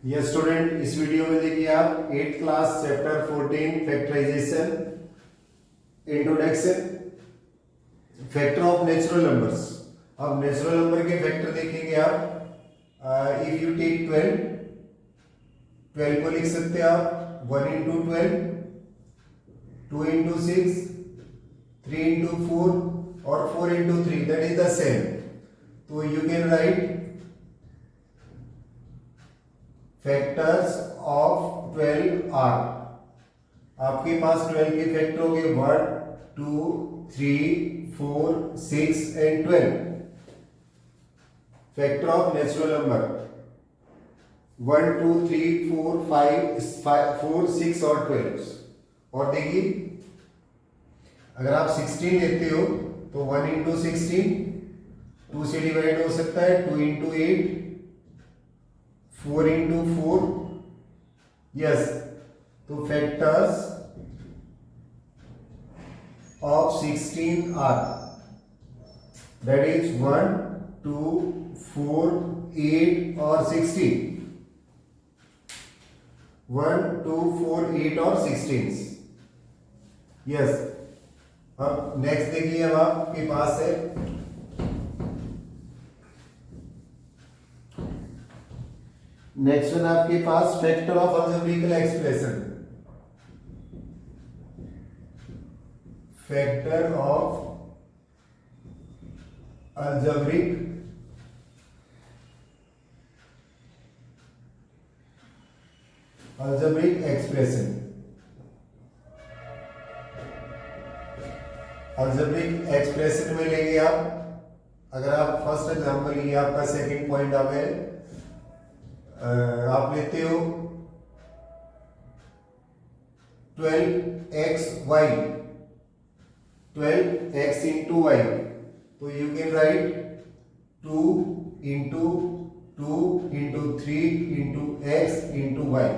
ये स्टूडेंट इस वीडियो में देखिए आप 8th class chapter 14 factorisation introduction factor of natural numbers. अब नेचुरल नंबर के फैक्टर देखेंगे आप। इफ यू टेक 12 को लिख सकते हैं आप 1 इंटू 12, 2 इंटू 6, 3 इंटू 4 और 4 into 3, that is the same. तो you can write factors of 12 are. आपके पास 12 के फैक्टर हो गए 1, 2, 3, 4, 6 and 12। Factor of natural number 1, 2, 3, 4, 4, 6 और 12। और देखिए अगर आप 16 लेते हो तो 1 इंटू 16 2 से डिवाइड हो सकता है, 2 इंटू 8, 4 इंटू 4, यस। तो factors of 16 are that is 1, 2, 4, 8 और 16। 1, 2, 4, 8 और 16, यस। अब नेक्स्ट देखिए, अब आपके पास है नेक्स्ट वन आपके पास factor of algebraical expression. Factor of algebraic expression. Algebraic expression में लेंगे आप, अगर आप फर्स्ट एग्जांपल ये आपका सेकंड पॉइंट आ गया, आप लेते हो 12xy, 12x इंटू वाई, तो you can write 2 into 2 into 3 into x into Y.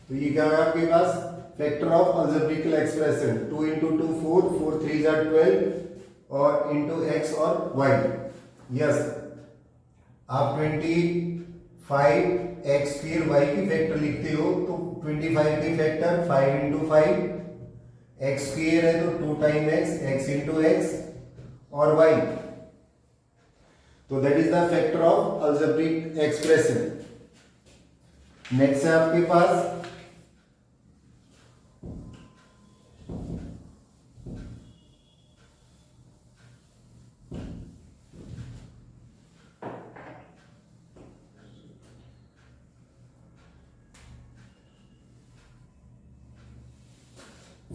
तो ये क्या है आपके पास factor of algebraical expression. 2 into 2 4, 4 3 जा 12 और इंटू एक्स और वाई, यस। आप 25 एक्स स्क्वायर वाई की फैक्टर लिखते हो तो 25 की फैक्टर 5 इंटू 5, एक्स स्क्वायर है तो 2 time x, x into x और वाई। तो that is the factor of algebraic expression. Next है आपके पास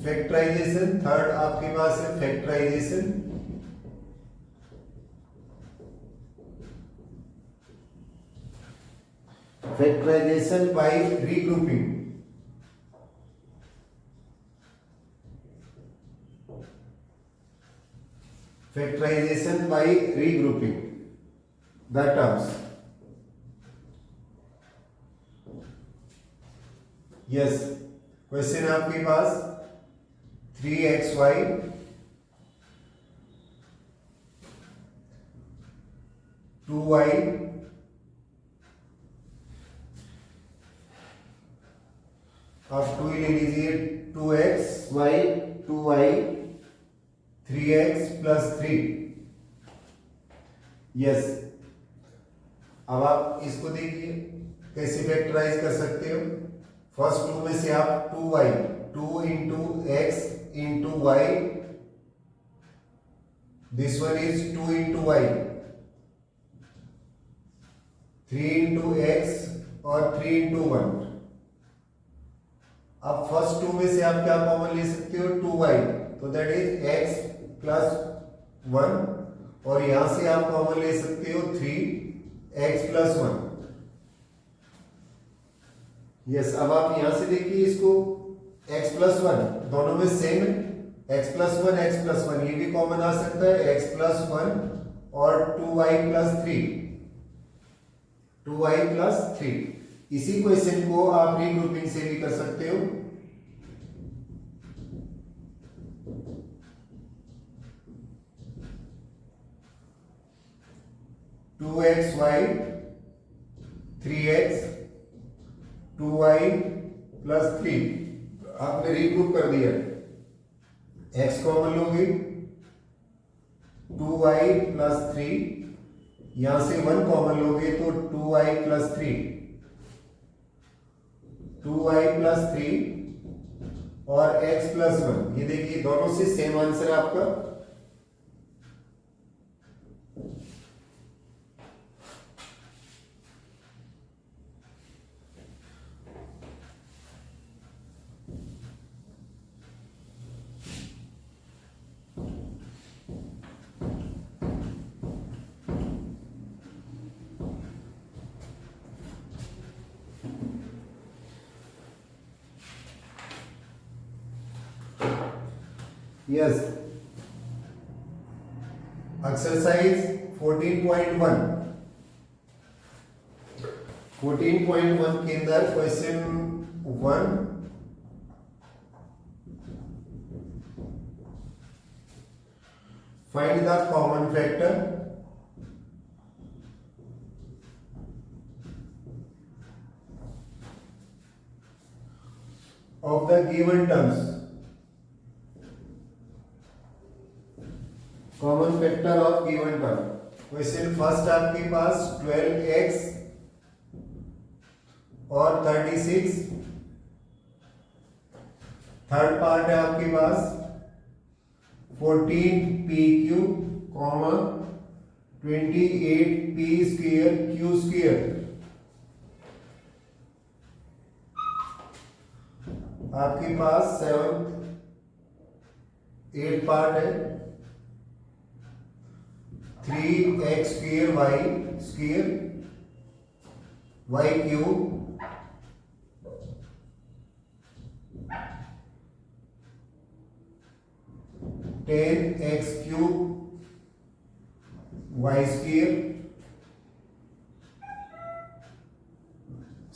फैक्टराइजेशन। थर्ड आपके पास है factorisation. Factorisation by regrouping. Factorisation by regrouping the terms, yes. Question है आपके पास 3xy टू वाई आप 2 ले लीजिए, 2xy 2y 3x plus 3, yes. अब आप इसको देखिए कैसे फैक्टराइज कर सकते हो। फर्स्ट 2 में से आप 2y 2 into x into y, this one is 2 into y, 3 into x और 3 इंटू 1। अब फर्स्ट 2 में से आप क्या कॉमन ले सकते हो 2y, तो दैट इज x प्लस 1, और यहां से आप कॉमन ले सकते हो 3x प्लस 1, यस। अब आप यहां से देखिए इसको x प्लस 1 दोनों में सेम है, x प्लस 1 x प्लस 1, ये भी कॉमन आ सकता है x प्लस 1 और 2y प्लस 3, 2y प्लस 3। इसी क्वेश्चन को आप रीग्रुपिंग से भी कर सकते हो। 2xy 3x 2y प्लस 3 आपने रीग्रुप कर दिया। x कॉमन लोगे 2y प्लस 3, यहां से 1 कॉमन लोगे तो 2y प्लस 3, 2y प्लस 3 और x प्लस 1। ये देखिए दोनों से सेम आंसर है आपका। यस, एक्सरसाइज 14.1 के अंदर question 1 find the common factor of the given terms. Common factor of given term. Question first आपके पास 12x और 36। थर्ड पार्ट है आपके पास 14pq, 28p square q square. आपके पास 8 पार्ट है 3x square y square y cube 10x cube y square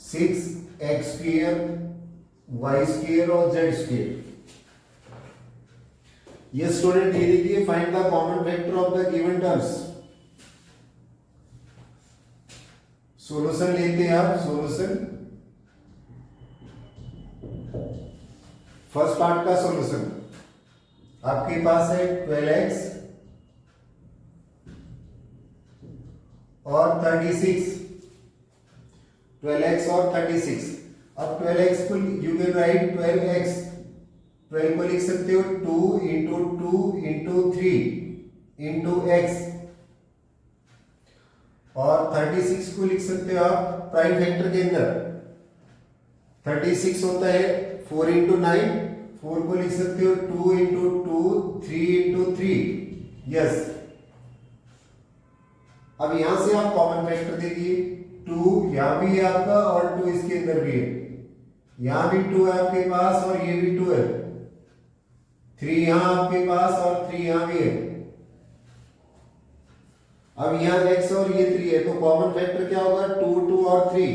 6x square y square और z square. ये student ये देखिए find the common factor of the given terms. Solution लेते हैं आप। Solution first part का सॉल्यूशन आपके पास है 12x और 36, 12x और 36। अब 12x को यू कैन राइट 12x, 12 को लिख सकते हो 2 इंटू 2 इंटू 3 इंटू x, और 36 को लिख सकते हो आप प्राइम फैक्टर के अंदर। 36 होता है 4 इंटू 9, 4 को लिख सकते हो 2 इंटू 2 3 इंटू 3। यस, अब यहां से आप कॉमन फैक्टर देखिए 2 यहां भी है आपका और 2 इसके अंदर भी है। यहां भी 2 है आपके पास और ये भी 2 है। 3 यहां आपके पास और 3 यहां भी है। अब यहां x और ये 3 है तो कॉमन फैक्टर क्या होगा 2 2 और 3।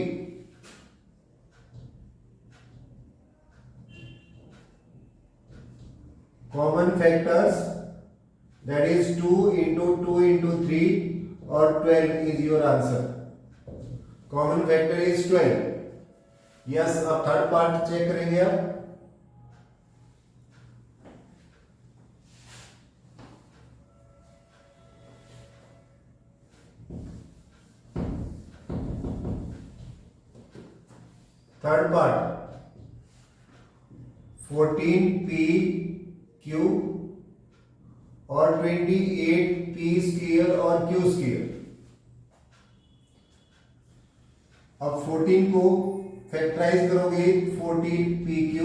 Common factors that is 2 into 2 into 3 और 12 is your answer. Common factor is 12। Yes, अब थर्ड पार्ट चेक करेंगे आप। थर्ड पार्ट 14pq और 28p स्क्वायर और q स्क्वायर। अब 14 को फैक्टराइज करोगे 14pq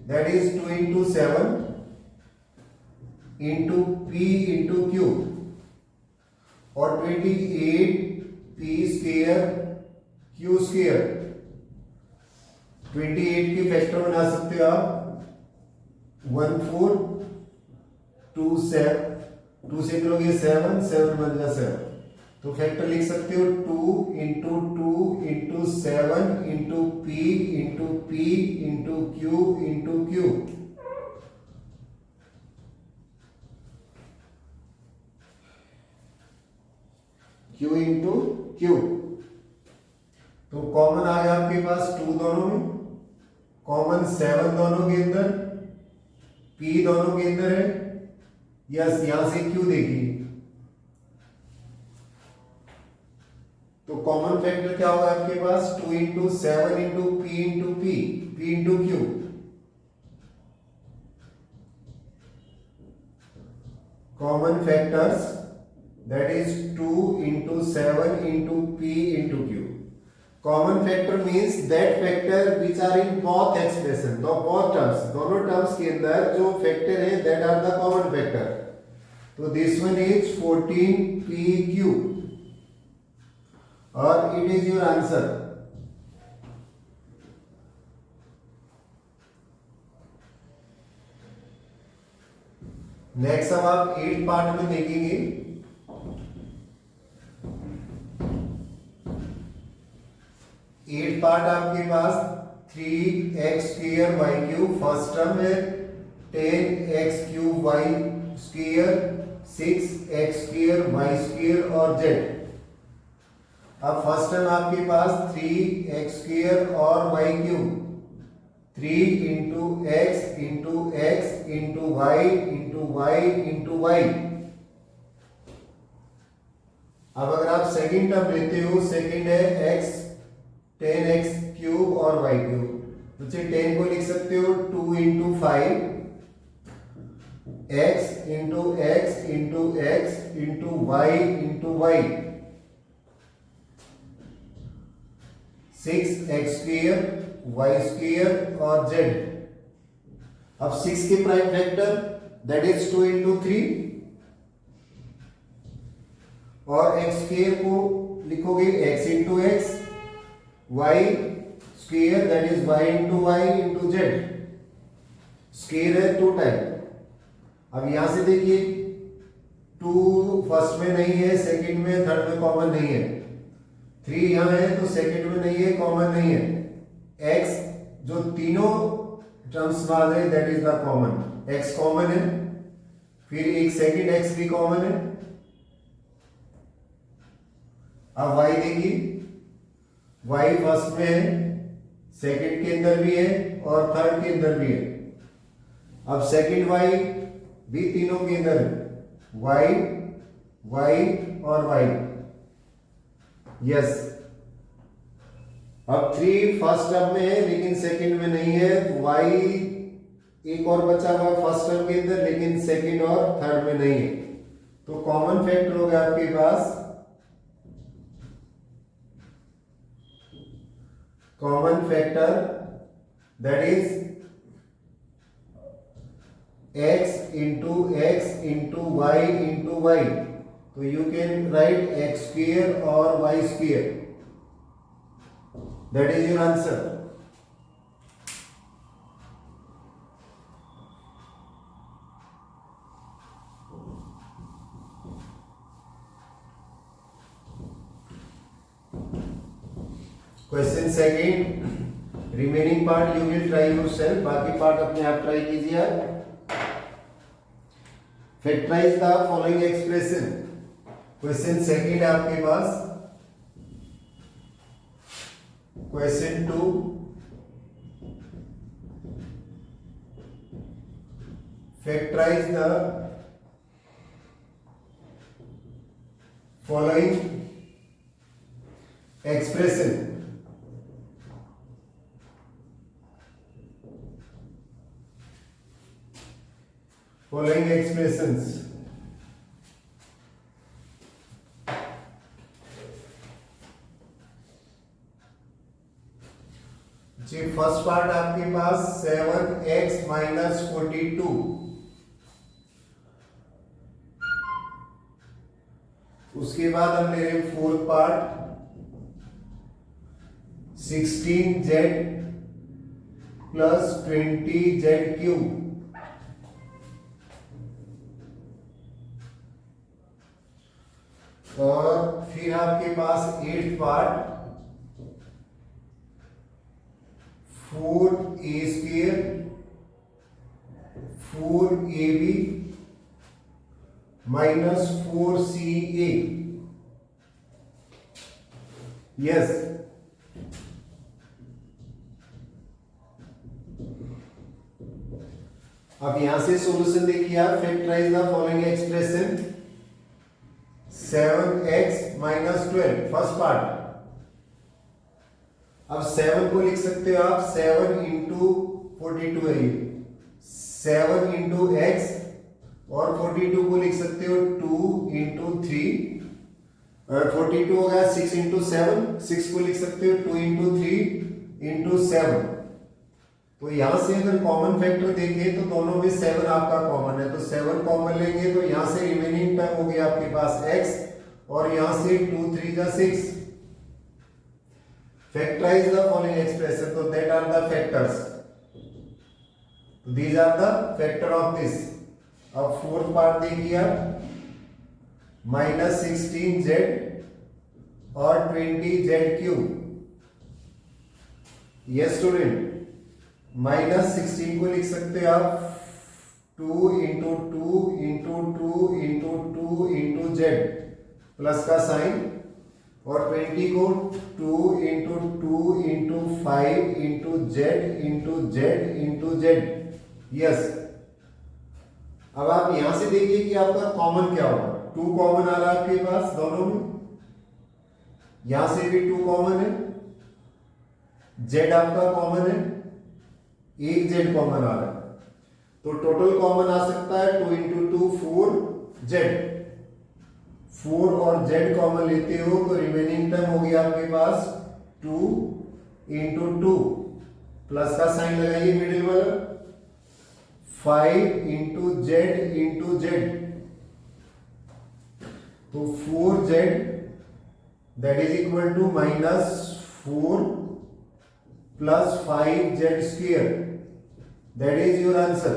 that is 2 into 7 into p into q और 28p स्क्वायर q स्क्वायर। 28 के फैक्टर बना सकते हो आप 1 4 2 7, 2 से करोगे 7 7 बन जा 7, तो फैक्टर लिख सकते हो 2 into 2 into 7 into p into q into q। Q into Q। तो कॉमन आ गया आपके पास 2 दोनों में, कॉमन 7 दोनों के अंदर, P दोनों के अंदर है। यस, यहां से Q देखिए, तो कॉमन फैक्टर क्या होगा आपके पास 2 into 7 into P into P into Q। Common factors, that is 2 into 7 into P into Q. Common factor means that factor which are in both expression, both terms, दोनों terms के अंदर जो factor है that are the common factor. तो this one is 14PQ और it is your answer. Next अब आप 8 part में देखेंगे। 8 पार्ट आपके पास 3x square y cube first term है, 10x cube y square, 6x square y square और z। अब फर्स्ट टर्म आपके पास 3x स्क्वायर और y cube, 3 into x into x into Y into Y into y. अब अगर आप second term लेते हो, सेकंड है x 10x क्यूब और y क्यूब, तो 10 को लिख सकते हो 2 into 5 x into x into x into Y into y, 6x square y square और z। अब 6 के prime factor that is 2 into 3 और x स्क्वायर को लिखोगे x into x, y square that is y into Y into z। Square है 2 time. अब यहां से देखिए 2 फर्स्ट में नहीं है, सेकंड में, थर्ड में कॉमन नहीं है, 3 यहां है तो सेकंड में नहीं है, कॉमन नहीं है। x जो तीनों टर्म्स बाद है that is the common, x common है, फिर एक सेकंड x भी कॉमन है। अब y देखिए, y फर्स्ट में है, सेकंड के अंदर भी है और थर्ड के अंदर भी है। अब सेकंड y भी तीनों के अंदर है, y y और y। यस, अब 3 फर्स्ट टर्म में है लेकिन सेकंड में नहीं है, y एक और बचा हुआ फर्स्ट टर्म के अंदर लेकिन सेकंड और थर्ड में नहीं है। तो कॉमन फैक्टर हो गया आपके पास, common factor that is x into x into Y into Y. तो you can write X square और Y square, that is your answer. Question second, remaining part you will try yourself, बाकी part अपने आप try कीजिए। Factorize the following expression. Question second है आपके पास। Question 2, factorize the following expression. Following expressions. जी first part आपके पास 7x माइनस 42, उसके बाद हम ले रहे हैं fourth part 16z plus 20z cube. और फिर आपके पास 8th part 4a square 4ab minus 4ca। Yes. अब यहां से सॉल्यूशन देखिए आप, factorise the following expression 7x minus 12 first part. अब 7 को लिख सकते हो आप 7 इंटू 42 है ये 7 इंटू एक्स, और 42 को लिख सकते हो 2 इंटू 3 और 42 हो गया 6 इंटू 7, 6 को लिख सकते हो 2 इंटू 3 इंटू 7। तो यहां से अगर कॉमन फैक्टर देखें तो दोनों में 7 आपका कॉमन है, तो 7 कॉमन लेंगे तो यहां से रिमेनिंग टर्म हो गया आपके पास x, और यहां से 2 3 जा 6। फैक्टराइज द फॉलोइंग एक्सप्रेशन, तो that are the factors, these are the factor of this. अब फोर्थ पार्ट देखिए आप, माइनस 16z और 20z³ यस स्टूडेंट। माइनस 16 को लिख सकते हैं आप 2 into 2 into 2 into 2 into Z plus का साइन, और 20 को 2 into 2 into 5 into Z into Z into Z yes. अब आप यहां से देखिए कि आपका कॉमन क्या होगा, 2 कॉमन आ रहा है आपके पास दोनों में, यहां से भी 2 कॉमन है, जेड आपका कॉमन है, एक जेड कॉमन आ रहा है, तो टोटल कॉमन आ सकता है 2 इंटू 2 4 जेड, 4 और जेड कॉमन लेते हो तो रिमेनिंग टर्म हो गया आपके पास 2 इंटू 2 प्लस का साइन लगाइए मिडिल वाला, 5 इंटू जेड, तो 4z that is equal to minus 4 plus 5z², that is your answer.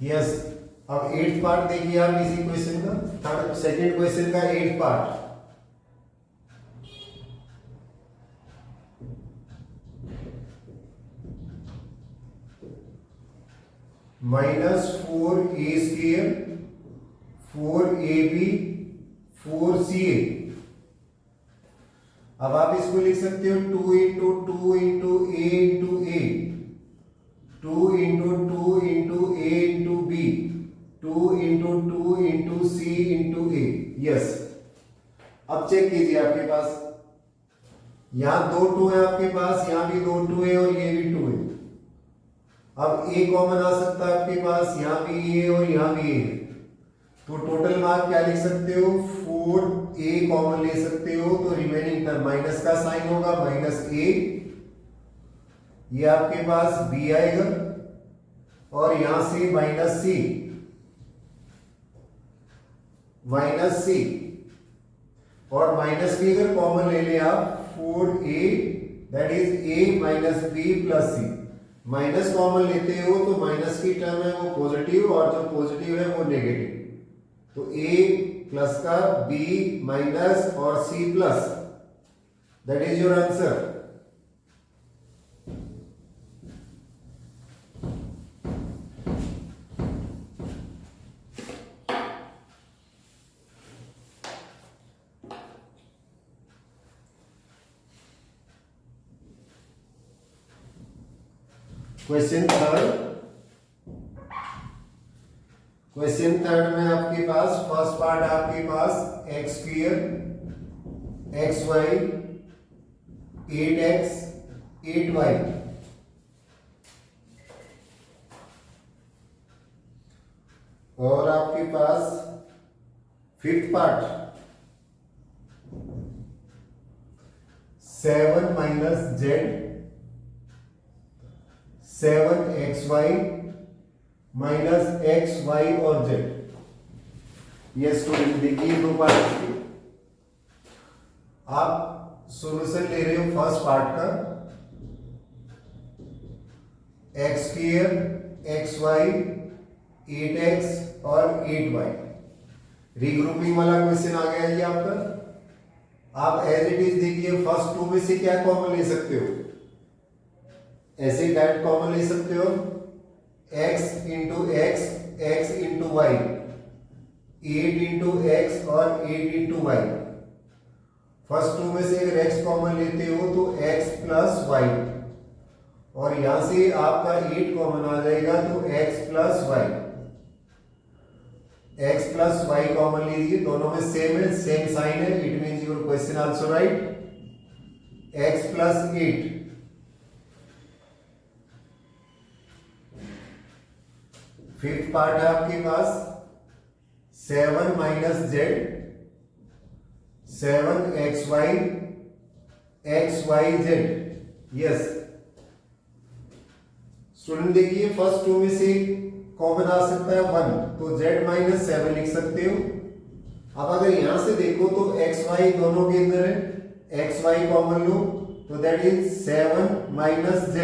Yes. अब 8th पार्ट देखिए आप इसी क्वेश्चन का, थर्ड सेकंड क्वेश्चन का 8th part. -4a² 4ab 4ca। अब आप इसको लिख सकते हो 2 into 2 into a into a, 2 into 2 into a into b, 2 into 2 into c into a yes. अब चेक कीजिए आपके पास, यहां 2 2 है आपके पास, यहां भी 2 2 है और ये भी 2 है। अब a कॉमन आ सकता है आपके पास, यहां भी a और यहां भी a है, तो टोटल मार्क क्या लिख सकते हो 4a कॉमन ले सकते हो, तो रिमेनिंग टर्म माइनस का साइन होगा -a, ये आपके पास b आएगा, और यहां से -c, और माइनस b अगर कॉमन ले लें आप 4a that is a minus b plus c, minus common लेते हो तो माइनस की टर्म है वो पॉजिटिव और जो पॉजिटिव है वो नेगेटिव, तो a प्लस का b माइनस और c plus, that is your answer. Question third में आपके पास फर्स्ट पार्ट आपके पास x² xy 8x 8y, और आपके पास fifth part 7 minus z 7xy minus xy और z। ये स्टूडेंट देखिए 2 पार्ट के, आप सॉल्यूशन ले रहे हो फर्स्ट पार्ट का x² xy 8x और 8y, रीग्रुपिंग वाला क्वेश्चन आ गया ये आपका। आप एज इट इज देखिए फर्स्ट 2 में से क्या कॉमन ले सकते हो, ऐसे डायरेक्ट कॉमन ले सकते हो, x into x, x into y, 8 into x और 8 इंटू वाई। फर्स्ट टू में से अगर x कॉमन लेते हो तो x प्लस वाई, और यहां से आपका 8 कॉमन आ जाएगा तो x plus y. x plus y common लीजिए, दोनों में सेम है, सेम साइन है, it means your question answer right. x plus 8, fifth part है आपके पास 7 minus z, 7xy xyz। Yes student देखिए, फर्स्ट टू में से कॉमन आ सकता है 1, तो z माइनस 7 लिख सकते हो। अब अगर यहां से देखो तो xy दोनों के अंदर है, xy कॉमन लो तो दैट इज 7 माइनस z।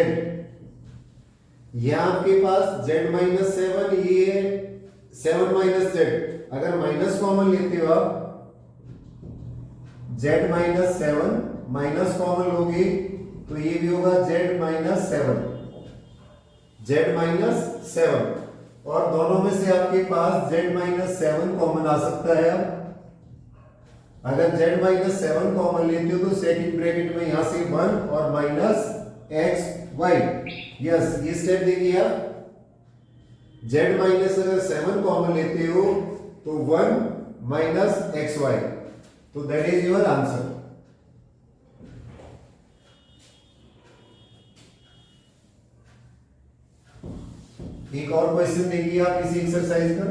यहां आपके पास z माइनस 7, ये है 7 माइनस z। अगर माइनस कॉमन लेते हो आप, z माइनस 7 माइनस कॉमन लोगे तो ये भी होगा z माइनस 7, z माइनस 7। और दोनों में से आपके पास z माइनस 7 कॉमन आ सकता है। अब अगर z माइनस 7 कॉमन लेते हो तो सेकंड ब्रैकेट में यहां से 1 और माइनस एक्स वाई। यस, ये स्टेप देखिए आप, z माइनस अगर 7 कॉमन लेते हो तो 1 माइनस एक्स वाई, तो दैट इज योर आंसर। एक और क्वेश्चन देखिए आप इसी एक्सरसाइज का।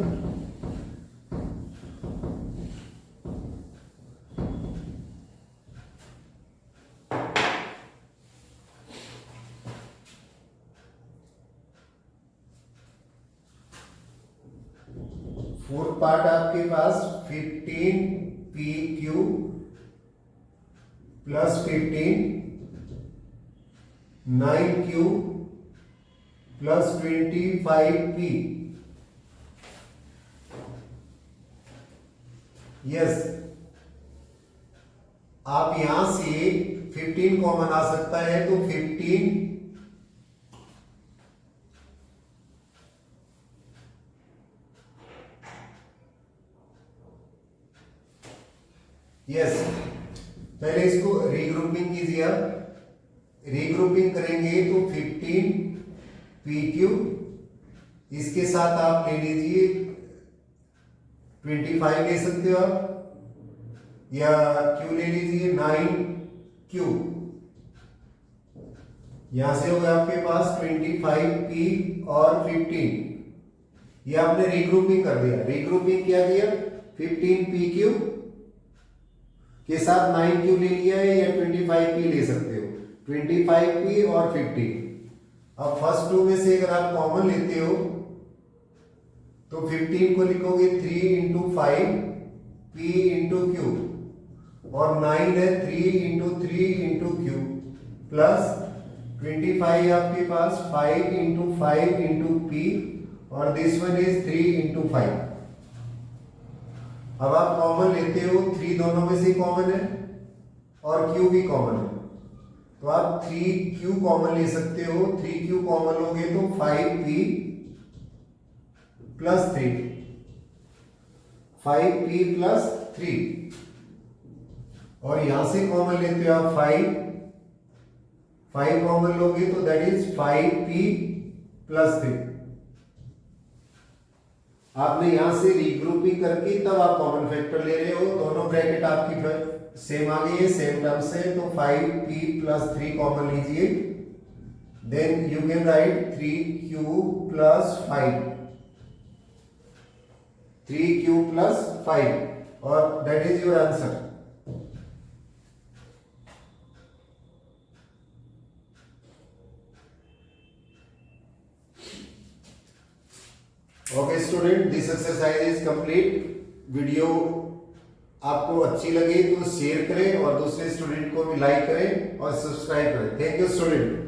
फोर्थ पार्ट आपके पास 15pq plus 15 9q plus 25p। Yes, आप यहां से 15 कॉमन आ सकता है तो 15 यस, पहले इसको रीग्रुपिंग कीजिए। आप रीग्रुपिंग करेंगे तो 15 PQ, इसके साथ आप ले लीजिए 25 ले सकते हो आप, या Q ले लीजिए 9Q। यहां से होगा आपके पास 25P और 15। ये आपने रीग्रुपिंग कर दिया। रीग्रुपिंग क्या किया, 15PQ के साथ 9Q ले लिया है, या 25P ले सकते हो, 25P और 15। अब फर्स्ट टू में से अगर आप कॉमन लेते हो तो 15 को लिखोगे 3 इंटू 5 P इंटू Q, और 9 है 3 इंटू 3 इंटू Q, प्लस 25 आपके पास 5 इंटू 5 इंटू P, और दिस वन इज 3 इंटू 5। अब आप कॉमन लेते हो, 3 दोनों में से कॉमन है और Q भी कॉमन है, तो आप 3Q कॉमन ले सकते हो। 3Q कॉमन लोगे तो 5P प्लस 3, 5P प्लस 3, और यहां से कॉमन लेते हो आप 5 कॉमन लोगे तो दैट इज 5P प्लस 3। आपने यहां से रीग्रुपिंग करके तब आप कॉमन फैक्टर ले रहे हो, दोनों ब्रैकेट आपकी सेम आ गई है, सेम टर्म से, तो 5P प्लस 3 कॉमन लीजिए, then you can write 3Q plus 5, 3Q plus 5, और that is your answer. Okay student, this exercise is complete. Video आपको अच्छी लगे तो शेयर करें और दूसरे स्टूडेंट को भी लाइक करें और सब्सक्राइब करें। Thank you student.